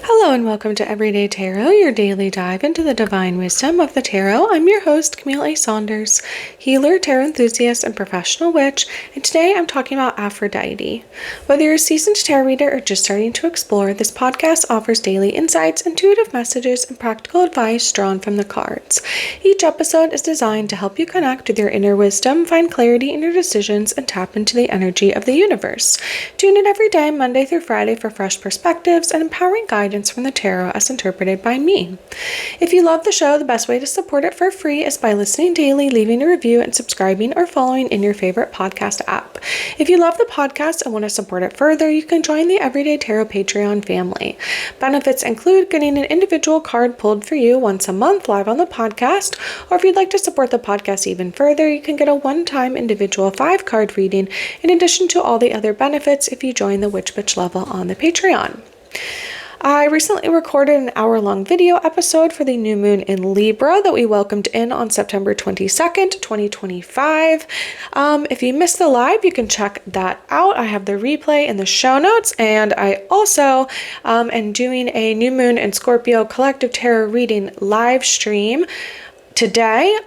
Hello and welcome to Everyday Tarot, your daily dive into the divine wisdom of the tarot. I'm your host, Camille A. Saunders, healer, tarot enthusiast, and professional witch, and today I'm talking about Aphrodite. Whether you're a seasoned tarot reader or just starting to explore, this podcast offers daily insights, intuitive messages, and practical advice drawn from the cards. Each episode is designed to help you connect with your inner wisdom, find clarity in your decisions, and tap into the energy of the universe. Tune in every day, Monday through Friday, for fresh perspectives and empowering guidance from the tarot as interpreted by me. If you love the show, the best way to support it for free is by listening daily, leaving a review, and subscribing or following in your favorite podcast app. If you love the podcast and want to support it further, you can join the Everyday Tarot Patreon family. Benefits include getting an individual card pulled for you once a month live on the podcast, or if you'd like to support the podcast even further, you can get a one-time individual 5-card reading in addition to all the other benefits if you join the Witch Bitch level on the Patreon. I recently recorded an hour-long video episode for the new moon in Libra that we welcomed in on September 22nd, 2025. If you missed the live, you can check that out. I have the replay in the show notes, and I also am doing a new moon in Scorpio collective tarot reading live stream today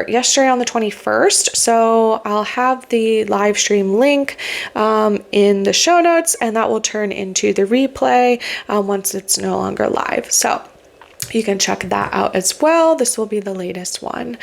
yesterday on the 21st. So I'll have the live stream link in the show notes, and that will turn into the replay once it's no longer live. So you can check that out as well. This will be the latest one.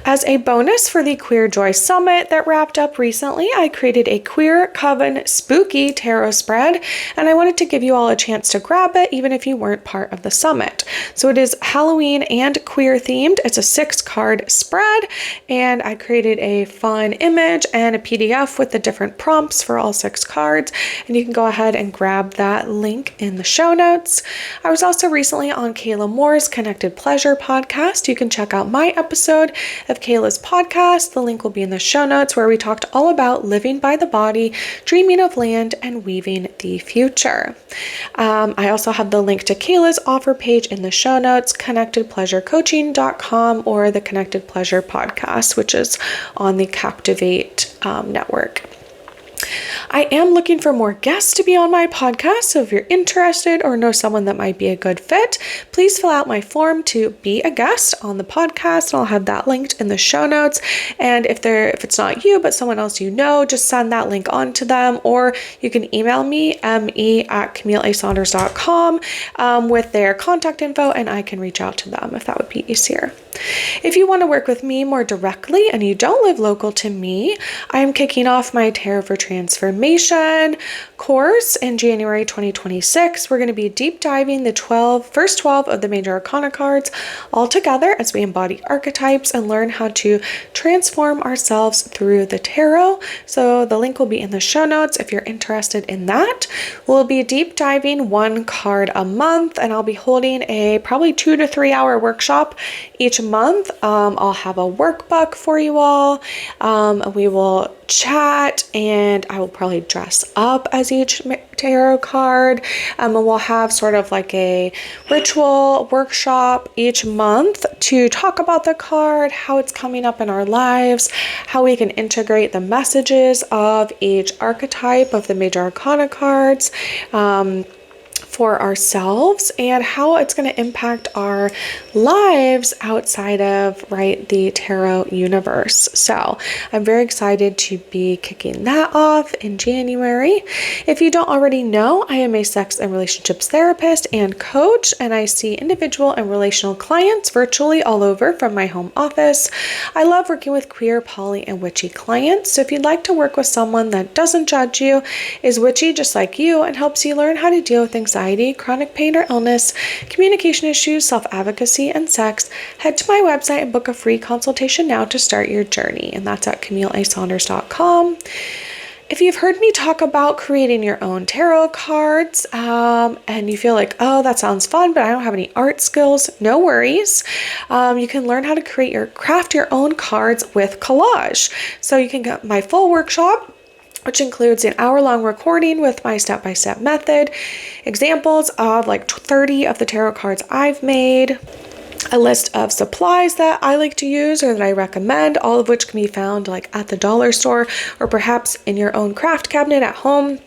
As a bonus for the Queer Joy Summit that wrapped up recently, I created a Queer Coven Spooky Tarot spread, and I wanted to give you all a chance to grab it even if you weren't part of the summit. So it is Halloween and queer themed. It's a 6-card spread, and I created a fun image and a PDF with the different prompts for all 6 cards, and you can go ahead and grab that link in the show notes. I was also recently on Kayla Moore's Connected Pleasure podcast. You can check out my episode of Kayla's podcast. The link will be in the show notes, where we talked all about living by the body, dreaming of land, and weaving the future. I also have the link to Kayla's offer page in the show notes, connectedpleasurecoaching.com, or the Connected Pleasure podcast, which is on the Captivate network. I am looking for more guests to be on my podcast, so if you're interested or know someone that might be a good fit, please fill out my form to be a guest on the podcast, and I'll have that linked in the show notes. And if it's not you, but someone else you know, just send that link on to them, or you can email me, me@CamilleASaunders.com, with their contact info, and I can reach out to them if that would be easier. If you want to work with me more directly and you don't live local to me, I am kicking off my Tarot for Transformation course in January 2026. We're going to be deep diving the first 12 of the major arcana cards all together as we embody archetypes and learn how to transform ourselves through the tarot. So the link will be in the show notes if you're interested in that. We'll be deep diving 1 card a month, and I'll be holding a probably 2 to 3 hour workshop each month. I'll have a workbook for you all. We will chat, and I will probably dress up as each tarot card. And we'll have sort of like a ritual workshop each month to talk about the card, how it's coming up in our lives, how we can integrate the messages of each archetype of the major arcana cards for ourselves, and how it's going to impact our lives outside of the tarot universe. So I'm very excited to be kicking that off in January. If you don't already know, I am a sex and relationships therapist and coach, and I see individual and relational clients virtually all over from my home office. I love working with queer, poly, and witchy clients. So if you'd like to work with someone that doesn't judge you, is witchy just like you, and helps you learn how to deal with anxiety, chronic pain or illness, communication issues, self-advocacy, and sex, head to my website and book a free consultation now to start your journey. And that's at CamilleASaunders.com. If you've heard me talk about creating your own tarot cards, and you feel like, oh, that sounds fun, but I don't have any art skills, no worries. You can learn how to craft your own cards with collage. So you can get my full workshop, which includes an hour-long recording with my step-by-step method, examples of 30 of the tarot cards I've made, a list of supplies that I like to use or that I recommend, all of which can be found at the dollar store or perhaps in your own craft cabinet at home,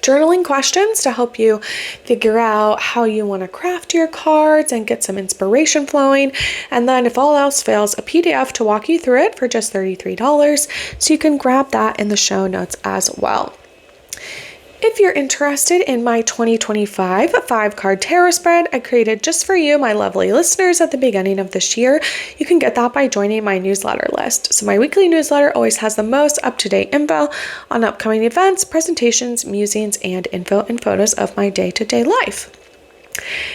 journaling questions to help you figure out how you want to craft your cards and get some inspiration flowing. And then if all else fails, a PDF to walk you through it for just $33. So you can grab that in the show notes as well. If you're interested in my 2025 5-card tarot spread I created just for you, my lovely listeners, at the beginning of this year, you can get that by joining my newsletter list. So my weekly newsletter always has the most up-to-date info on upcoming events, presentations, musings, and info and photos of my day-to-day life.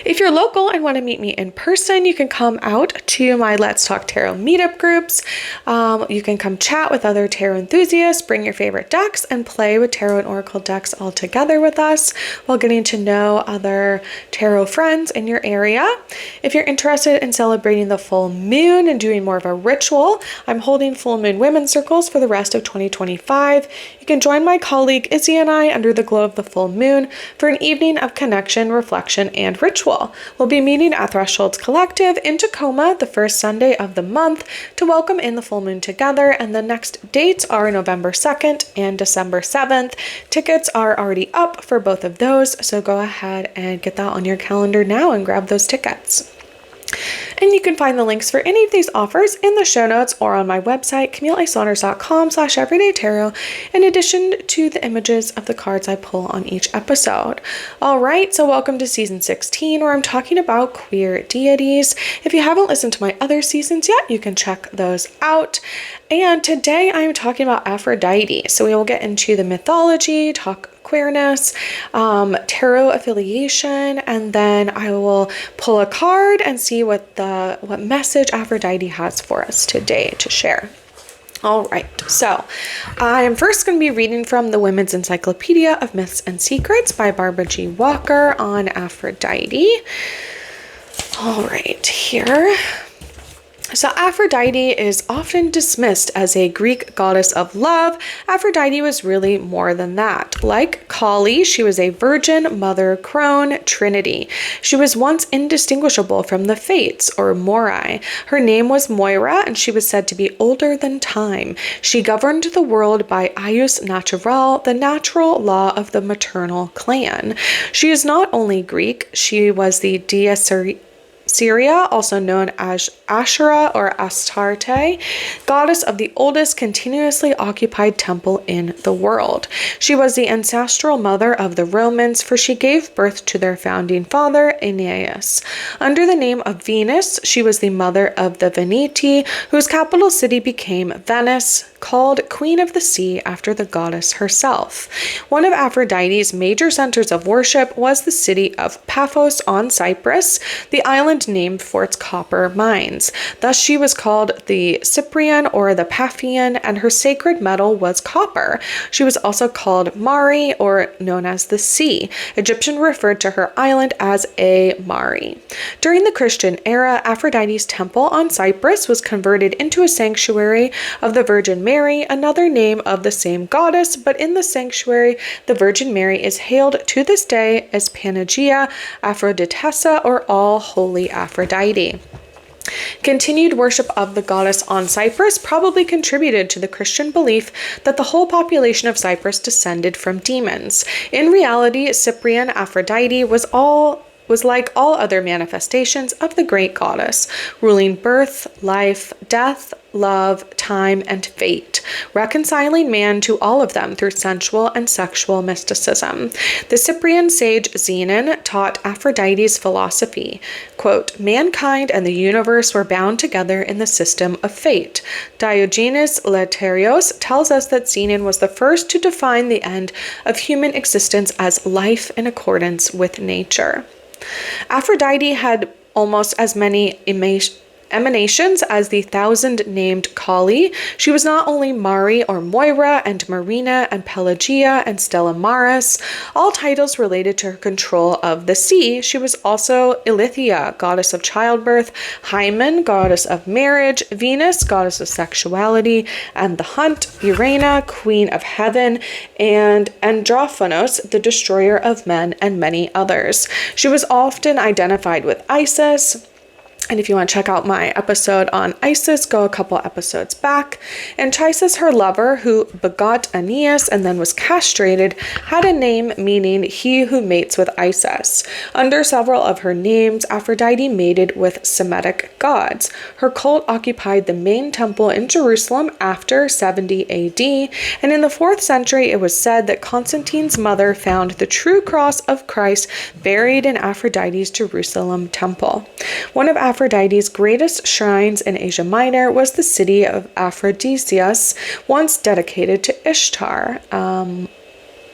If you're local and want to meet me in person, you can come out to my Let's Talk Tarot meetup groups. You can come chat with other tarot enthusiasts, bring your favorite decks, and play with tarot and oracle decks all together with us while getting to know other tarot friends in your area. If you're interested in celebrating the full moon and doing more of a ritual, I'm holding full moon women's circles for the rest of 2025. You can join my colleague Izzy and I under the glow of the full moon for an evening of connection, reflection, and ritual. We'll be meeting at Thresholds Collective in Tacoma the first Sunday of the month to welcome in the full moon together, and the next dates are November 2nd and December 7th. Tickets are already up for both of those, so go ahead and get that on your calendar now and grab those tickets. And you can find the links for any of these offers in the show notes or on my website, CamilleASaunders.com/everydaytarot, in addition to the images of the cards I pull on each episode. All right, so welcome to season 16, where I'm talking about queer deities. If you haven't listened to my other seasons yet, you can check those out. And today I'm talking about Aphrodite. So we will get into the mythology, talk queerness, tarot affiliation, and then I will pull a card and see what message Aphrodite has for us today to share. All right, so I am first going to be reading from the Women's Encyclopedia of Myths and Secrets by Barbara G. Walker on Aphrodite. All right, here. So Aphrodite is often dismissed as a Greek goddess of love. Aphrodite was really more than that. Like Kali, she was a virgin, mother, crone, trinity. She was once indistinguishable from the Fates, or Moirai. Her name was Moira, and she was said to be older than time. She governed the world by ius natural, the natural law of the maternal clan. She is not only Greek, she was the deity Syria, also known as Ashura or Astarte, goddess of the oldest continuously occupied temple in the world. She was the ancestral mother of the Romans, for she gave birth to their founding father, Aeneas. Under the name of Venus, she was the mother of the Veneti, whose capital city became Venice, called Queen of the Sea after the goddess herself. One of Aphrodite's major centers of worship was the city of Paphos on Cyprus, the island named for its copper mines. Thus she was called the Cyprian or the Paphian, and her sacred metal was copper. She was also called Mari, or known as the Sea. Egyptians referred to her island as a Mari. During the Christian era, Aphrodite's temple on Cyprus was converted into a sanctuary of the Virgin Mary, another name of the same goddess, but in the sanctuary, the Virgin Mary is hailed to this day as Panagia, Aphroditessa, or All Holy Aphrodite. Continued worship of the goddess on Cyprus probably contributed to the Christian belief that the whole population of Cyprus descended from demons. In reality, Cyprian Aphrodite was like all other manifestations of the great goddess, ruling birth, life, death, love, time, and fate, reconciling man to all of them through sensual and sexual mysticism. The Cyprian sage Zenon taught Aphrodite's philosophy, quote, "Mankind and the universe were bound together in the system of fate." Diogenes Laertius tells us that Zenon was the first to define the end of human existence as life in accordance with nature. Aphrodite had almost as many emanations as the 1,000-named Kali. She was not only Mari or Moira and Marina and Pelagia and Stella Maris, all titles related to her control of the sea. She was also Ilithia, goddess of childbirth, Hymen, goddess of marriage, Venus, goddess of sexuality and the hunt, Urania, queen of heaven, and Androphanos, the destroyer of men, and many others. She was often identified with Isis, And if you want to check out my episode on Isis, go a couple episodes back. Anchises, her lover, who begot Aeneas and then was castrated, had a name meaning he who mates with Isis. Under several of her names, Aphrodite mated with Semitic gods. Her cult occupied the main temple in Jerusalem after 70 AD, and in the 4th century it was said that Constantine's mother found the true cross of Christ buried in Aphrodite's Jerusalem temple. One of Aphrodite's greatest shrines in Asia Minor was the city of Aphrodisias, once dedicated to Ishtar.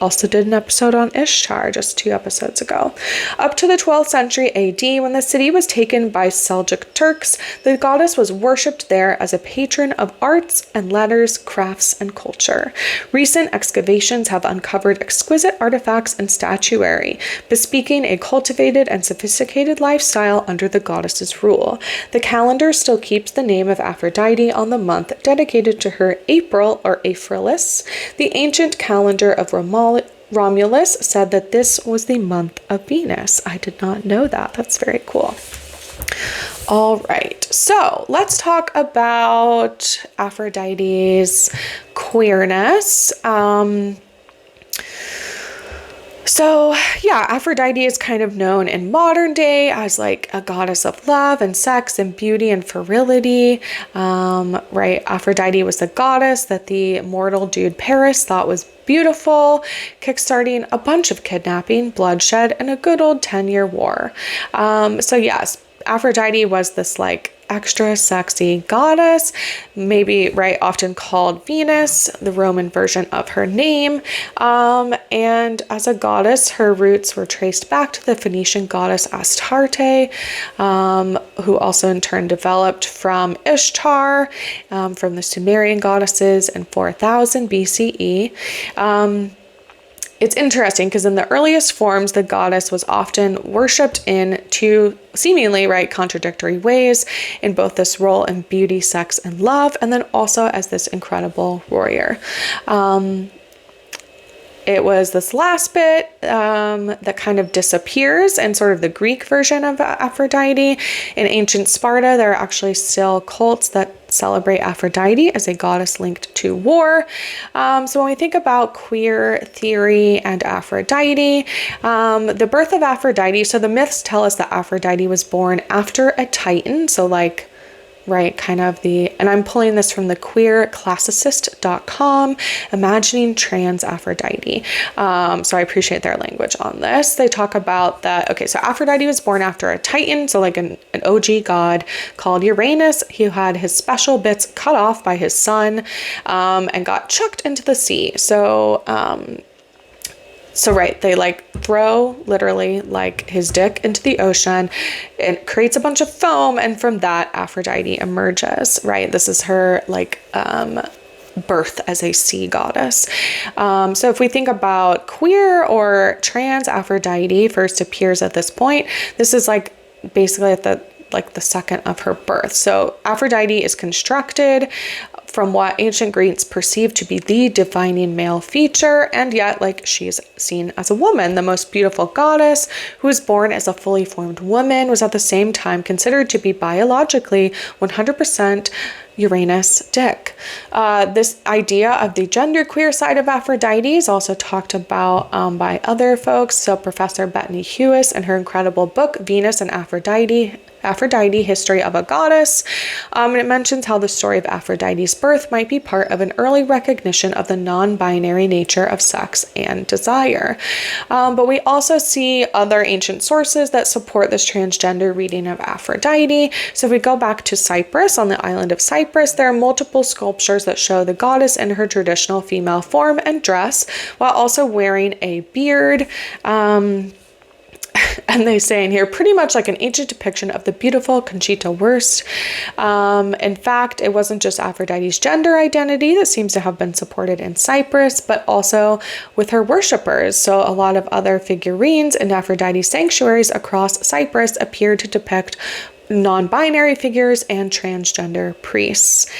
Also did an episode on Ishtar just 2 episodes ago. Up to the 12th century AD, when the city was taken by Seljuk Turks, the goddess was worshipped there as a patron of arts and letters, crafts, and culture. Recent excavations have uncovered exquisite artifacts and statuary, bespeaking a cultivated and sophisticated lifestyle under the goddess's rule. The calendar still keeps the name of Aphrodite on the month dedicated to her, April or Aprilus. The ancient calendar of Romulus said that this was the month of Venus. I did not know that. That's very cool. All right, so let's talk about Aphrodite's queerness. So yeah, Aphrodite is kind of known in modern day as like a goddess of love and sex and beauty and virility, right? Aphrodite was the goddess that the mortal dude Paris thought was beautiful, kickstarting a bunch of kidnapping, bloodshed, and a good old 10-year war. So yes, Aphrodite was this like extra sexy goddess, maybe right, often called Venus, the Roman version of her name. And as a goddess, her roots were traced back to the Phoenician goddess Astarte, who also in turn developed from Ishtar, from the Sumerian goddesses in 4000 BCE. It's interesting because in the earliest forms, the goddess was often worshipped in 2 seemingly right contradictory ways, in both this role in beauty, sex, and love, and then also as this incredible warrior. It was this last bit that kind of disappears in sort of the Greek version of Aphrodite. In ancient Sparta, there are actually still cults that celebrate Aphrodite as a goddess linked to war. So when we think about queer theory and Aphrodite, the birth of Aphrodite, so the myths tell us that Aphrodite was born after a Titan, so like right, kind of and I'm pulling this from the queerclassicist.com, imagining trans Aphrodite. So I appreciate their language on this. They talk about that, okay, so Aphrodite was born after a Titan, so like an OG god called Uranus, who had his special bits cut off by his son, and got chucked into the sea. So right, they like throw literally like his dick into the ocean. It creates a bunch of foam, and from that Aphrodite emerges, right? This is her like birth as a sea goddess. So if we think about queer or trans Aphrodite first appears at this point, this is like basically at the second of her birth. So Aphrodite is constructed from what ancient Greeks perceived to be the defining male feature, and yet like she's seen as a woman. The most beautiful goddess, who was born as a fully formed woman, was at the same time considered to be biologically 100% Uranus dick. This idea of the genderqueer side of Aphrodite is also talked about by other folks. So Professor Bettany Hewis in her incredible book, Venus and Aphrodite, History of a Goddess. And it mentions how the story of Aphrodite's birth might be part of an early recognition of the non-binary nature of sex and desire. But we also see other ancient sources that support this transgender reading of Aphrodite. So if we go back to Cyprus, on the island of Cyprus, there are multiple sculptures that show the goddess in her traditional female form and dress, while also wearing a beard. And they say in here, pretty much like an ancient depiction of the beautiful Conchita Wurst. In fact, it wasn't just Aphrodite's gender identity that seems to have been supported in Cyprus, but also with her worshippers. So a lot of other figurines in Aphrodite's sanctuaries across Cyprus appear to depict non-binary figures and transgender priests.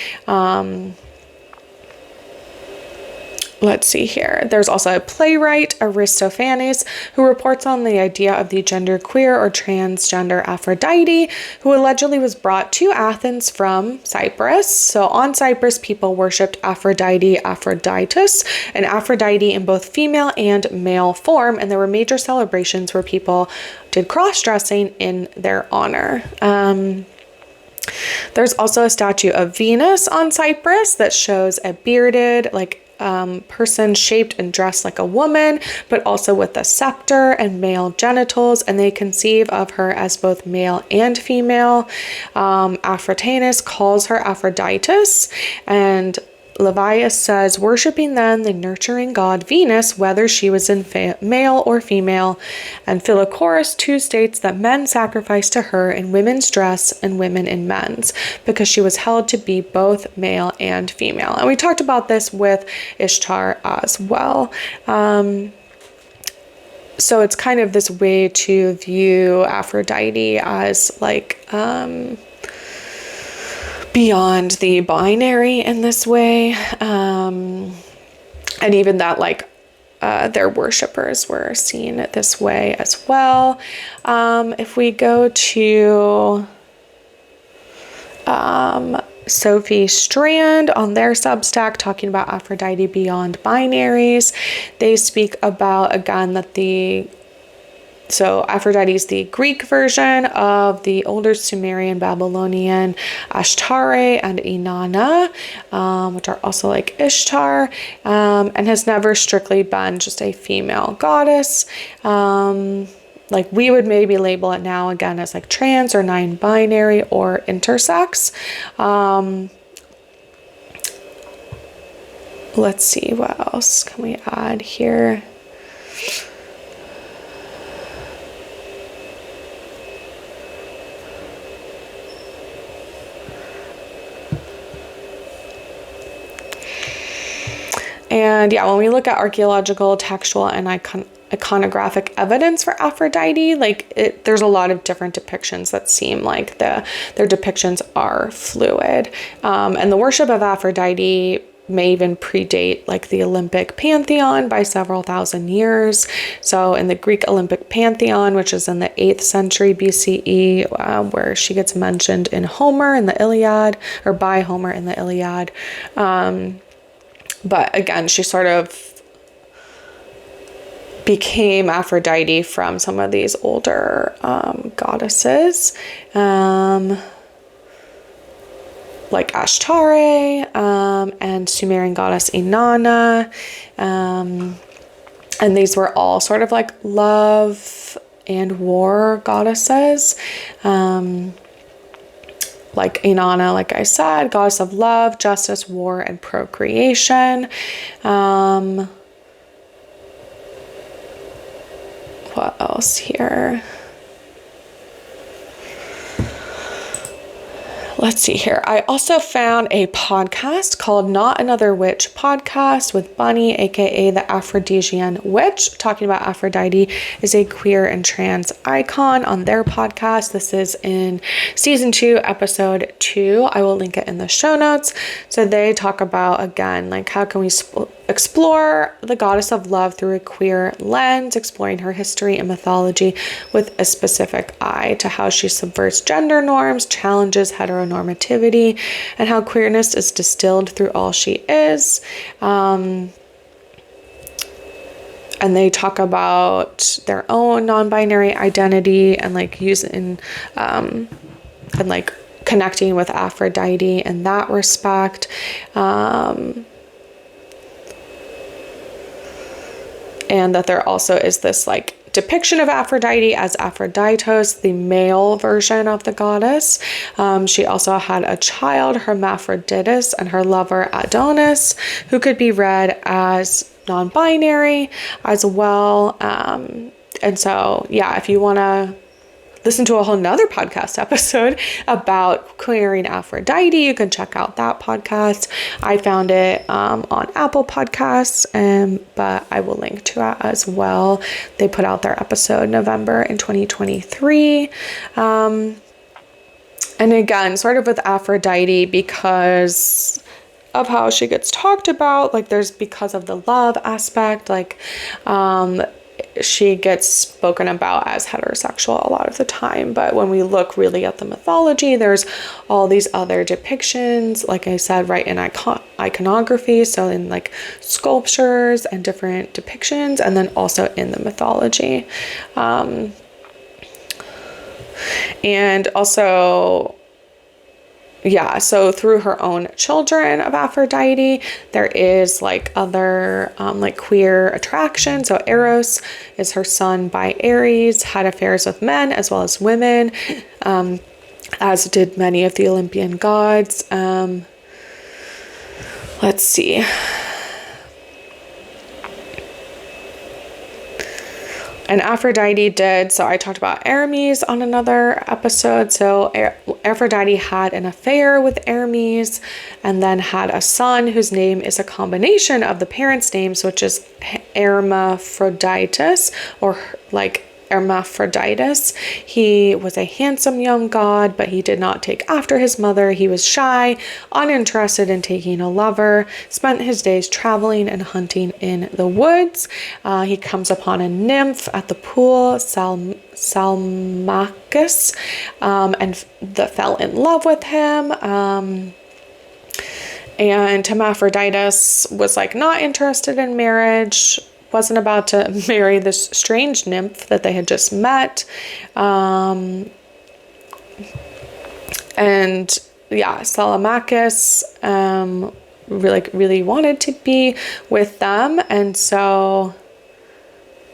let's see here. There's also a playwright, Aristophanes, who reports on the idea of the genderqueer or transgender Aphrodite, who allegedly was brought to Athens from Cyprus. So on Cyprus, people worshipped Aphrodite, Aphroditus, and Aphrodite in both female and male form, and there were major celebrations where people did cross-dressing in their honor. There's also a statue of Venus on Cyprus that shows a bearded, person shaped and dressed like a woman, but also with a scepter and male genitals, and they conceive of her as both male and female. Africanus calls her Aphroditus, and Livius says, worshipping then the nurturing god Venus, whether she was in male or female. And Philochorus too states that men sacrificed to her in women's dress and women in men's, because she was held to be both male and female. And we talked about this with Ishtar as well. So it's kind of this way to view Aphrodite as beyond the binary in this way, and even that their worshippers were seen this way as well. If we go to Sophie Strand on their Substack talking about Aphrodite beyond binaries, they speak about again that So Aphrodite is the Greek version of the older Sumerian Babylonian Astarte and Inanna, which are also like Ishtar, and has never strictly been just a female goddess. Like we would maybe label it now again as like trans or non-binary or intersex. Let's see, what else can we add here? And yeah, when we look at archaeological, textual, and iconographic evidence for Aphrodite, there's a lot of different depictions that seem like their depictions are fluid. And the worship of Aphrodite may even predate the Olympic pantheon by several thousand years. So in the Greek Olympic pantheon, which is in the 8th century BCE, where she gets mentioned in Homer in the Iliad, or by Homer in the Iliad. But again, she sort of became Aphrodite from some of these older goddesses, like Astarte and Sumerian goddess Inanna. And these were all sort of like love and war goddesses. Like Inanna, like I said, goddess of love, justice, war, and procreation. What else here? Let's see here. I also found a podcast called Not Another Witch Podcast with Bunny, aka the Aphrodisian Witch, talking about Aphrodite is a queer and trans icon on their podcast. This is in season 2, episode 2. I will link it in the show notes. So they talk about, again, how can we explore the goddess of love through a queer lens, exploring her history and mythology with a specific eye to how she subverts gender norms, challenges heteronormativity, and how queerness is distilled through all she is. And they talk about their own non-binary identity and using and connecting with Aphrodite in that respect. And that there also is this depiction of Aphrodite as Aphroditos, the male version of the goddess. She also had a child, Hermaphroditus, and her lover Adonis, who could be read as non-binary as well. And so, yeah, if you want to listen to a whole nother podcast episode about queering Aphrodite, you can check out that podcast. I found it on Apple Podcasts, but I will link to it as well. They put out their episode November in 2023. And again, sort of with Aphrodite, because of how she gets talked about. Like there's, because of the love aspect, like she gets spoken about as heterosexual a lot of the time. But when we look really at the mythology, there's all these other depictions, like I said, right, in iconography, so in like sculptures and different depictions, and then also in the mythology. And also, yeah, so through her own children of Aphrodite, there is like other like queer attraction. So Eros is her son by Ares, had affairs with men as well as women, as did many of the Olympian gods. Let's see. And Aphrodite did, so I talked about Hermes on another episode. So Aphrodite had an affair with Hermes and then had a son whose name is a combination of the parents' names, which is Hermaphroditus, or like Hermaphroditus. He was a handsome young god, but he did not take after his mother. He was shy, uninterested in taking a lover, spent his days traveling and hunting in the woods. He comes upon a nymph at the pool, Salmachus, and fell in love with him. And Hermaphroditus was like not interested in marriage, wasn't about to marry this strange nymph that they had just met. And yeah, Salmachus really wanted to be with them. And so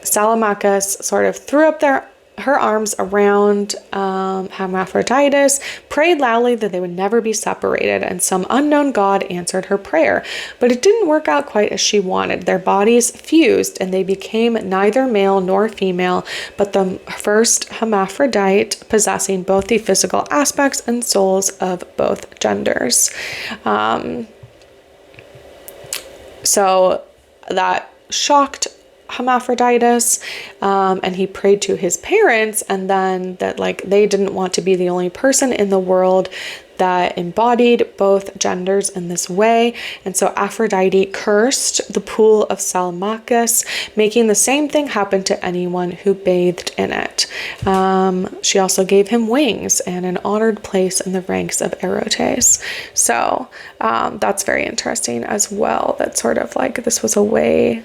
Salmachus sort of threw up her arms around Hermaphroditus, prayed loudly that they would never be separated, and some unknown god answered her prayer. But it didn't work out quite as she wanted. Their bodies fused, and they became neither male nor female, but the first hermaphrodite, possessing both the physical aspects and souls of both genders. So that shocked Hermaphroditus, and he prayed to his parents, and then that like they didn't want to be the only person in the world that embodied both genders in this way. And so Aphrodite cursed the pool of Salmachus, making the same thing happen to anyone who bathed in it. She also gave him wings and an honored place in the ranks of Erotes. So that's very interesting as well. That sort of like this was a way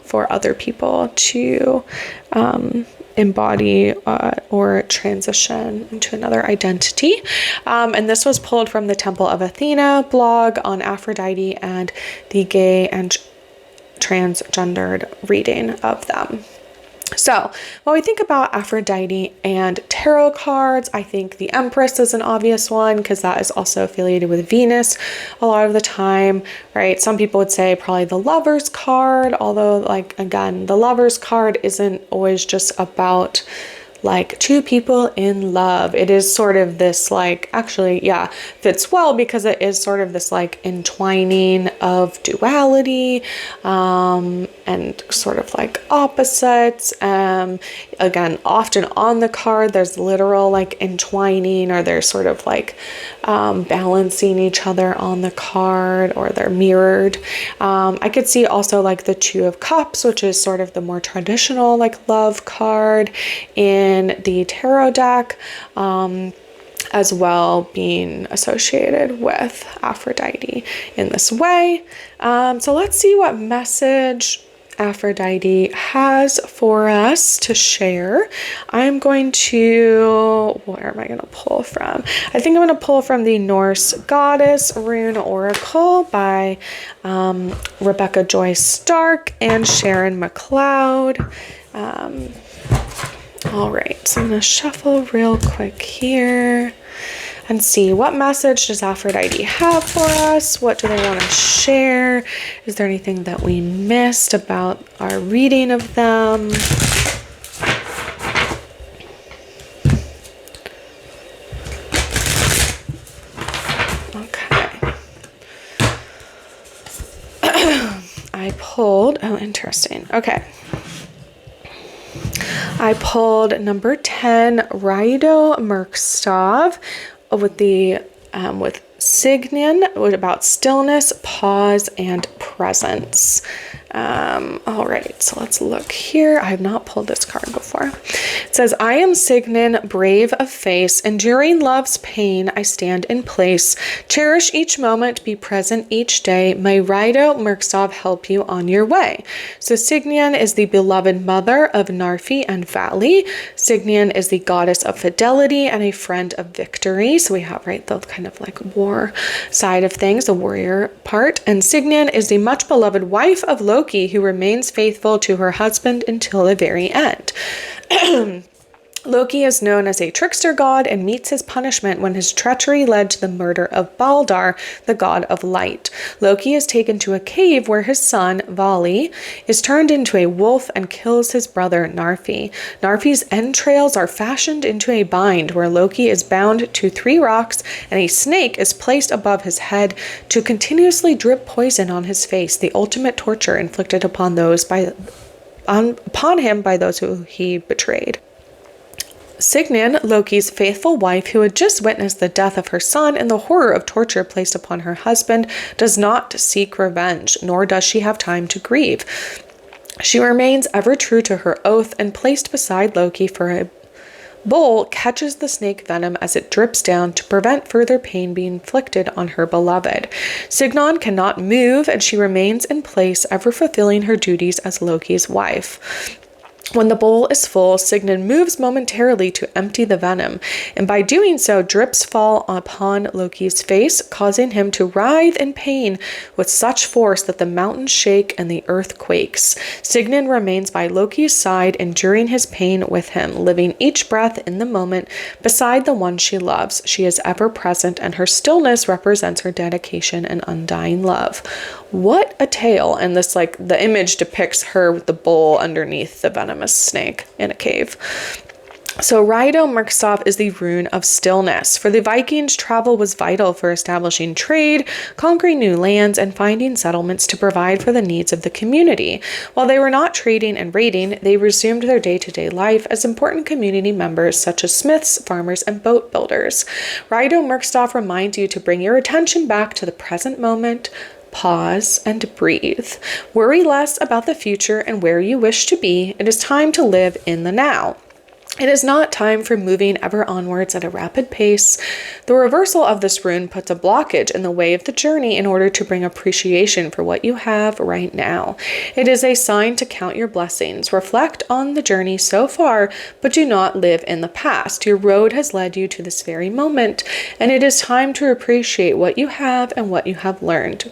for other people to embody or transition into another identity. And this was pulled from the Temple of Athena blog on Aphrodite and the gay and transgendered reading of them. So when we think about Aphrodite and tarot cards, I think the Empress is an obvious one because that is also affiliated with Venus a lot of the time, right? Some people would say probably the Lover's card, although like, again, the Lover's card isn't always just about like two people in love. It is sort of this like, actually, yeah, fits well because it is sort of this like entwining of duality, and sort of like opposites. Again, often on the card, there's literal like entwining, or they're sort of like balancing each other on the card, or they're mirrored. I could see also like the Two of Cups, which is sort of the more traditional like love card in the tarot deck, as well, being associated with Aphrodite in this way. So let's see what message Aphrodite has for us to share. I'm going to, where am I going to pull from? I think I'm going to pull from the Norse Goddess Rune Oracle by Rebecca Joyce Stark and Sharon McLeod. All right, so I'm going to shuffle real quick here and see what message does Aphrodite have for us? What do they want to share? Is there anything that we missed about our reading of them? Okay. I pulled, oh, interesting. Okay. I pulled number 10, Raido Merkstav, with the with Signian, about stillness, pause, and presence. All right, so let's look here. I have not pulled this card before. It says, I am Signian, brave of face, enduring love's pain, I stand in place. Cherish each moment, be present each day. May Rido Merkstov help you on your way. So Signian is the beloved mother of Narfi and Vali. Signian is the goddess of fidelity and a friend of victory. So we have, right, the kind of like war side of things, the warrior part. And Signian is the much beloved wife of Loki, who remains faithful to her husband until the very end. Loki is known as a trickster god and meets his punishment when his treachery led to the murder of Baldar, the god of light. Loki is taken to a cave where his son, Vali, is turned into a wolf and kills his brother, Narfi. Narfi's entrails are fashioned into a bind where Loki is bound to 3 rocks and a snake is placed above his head to continuously drip poison on his face, the ultimate torture inflicted upon him by those who he betrayed. Signian, Loki's faithful wife, who had just witnessed the death of her son and the horror of torture placed upon her husband, does not seek revenge, nor does she have time to grieve. She remains ever true to her oath and, placed beside Loki for a bowl, catches the snake venom as it drips down to prevent further pain being inflicted on her beloved. Signian cannot move, and she remains in place, ever fulfilling her duties as Loki's wife. When the bowl is full, Signian moves momentarily to empty the venom, and by doing so, drips fall upon Loki's face, causing him to writhe in pain with such force that the mountains shake and the earth quakes. Signian remains by Loki's side, enduring his pain with him, living each breath in the moment beside the one she loves. She is ever present, and her stillness represents her dedication and undying love. What a tale. And this, like, the image depicts her with the bowl underneath the venomous snake in a cave. So Rido Merkstov is the rune of stillness. For the Vikings, travel was vital for establishing trade, conquering new lands, and finding settlements to provide for the needs of the community. While they were not trading and raiding, they resumed their day-to-day life as important community members such as smiths, farmers, and boat builders. Rido Merkstov reminds you to bring your attention back to the present moment, pause, and breathe. Worry less about the future and where you wish to be. It is time to live in the now. It is not time for moving ever onwards at a rapid pace. The reversal of this rune puts a blockage in the way of the journey in order to bring appreciation for what you have right now. It is a sign to count your blessings. Reflect on the journey so far, but do not live in the past. Your road has led you to this very moment, and it is time to appreciate what you have and what you have learned.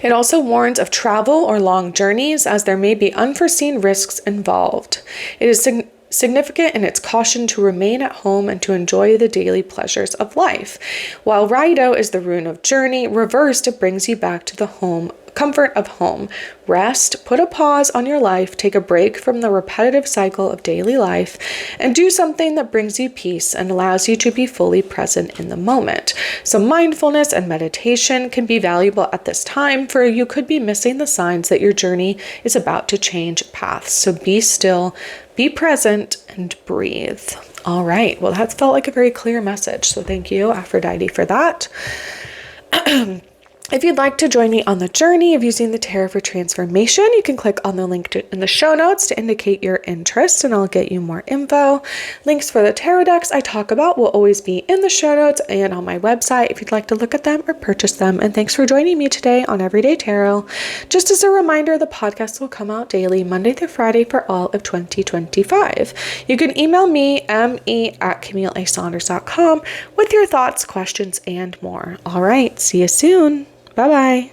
It also warns of travel or long journeys, as there may be unforeseen risks involved. It is significant in its caution to remain at home and to enjoy the daily pleasures of life. While Rido is the rune of journey, reversed, it brings you back to the comfort of home. Rest, put a pause on your life, take a break from the repetitive cycle of daily life, and do something that brings you peace and allows you to be fully present in the moment. So mindfulness and meditation can be valuable at this time, for you could be missing the signs that your journey is about to change paths. So be still, be present, and breathe. All right. Well, that felt like a very clear message. So thank you, Aphrodite, for that. If you'd like to join me on the journey of using the tarot for transformation, you can click on the link in the show notes to indicate your interest, and I'll get you more info. Links for the tarot decks I talk about will always be in the show notes and on my website if you'd like to look at them or purchase them. And thanks for joining me today on Everyday Tarot. Just as a reminder, the podcast will come out daily, Monday through Friday, for all of 2025. You can email me, me@CamilleASaunders.com, with your thoughts, questions, and more. All right, see you soon. Bye-bye.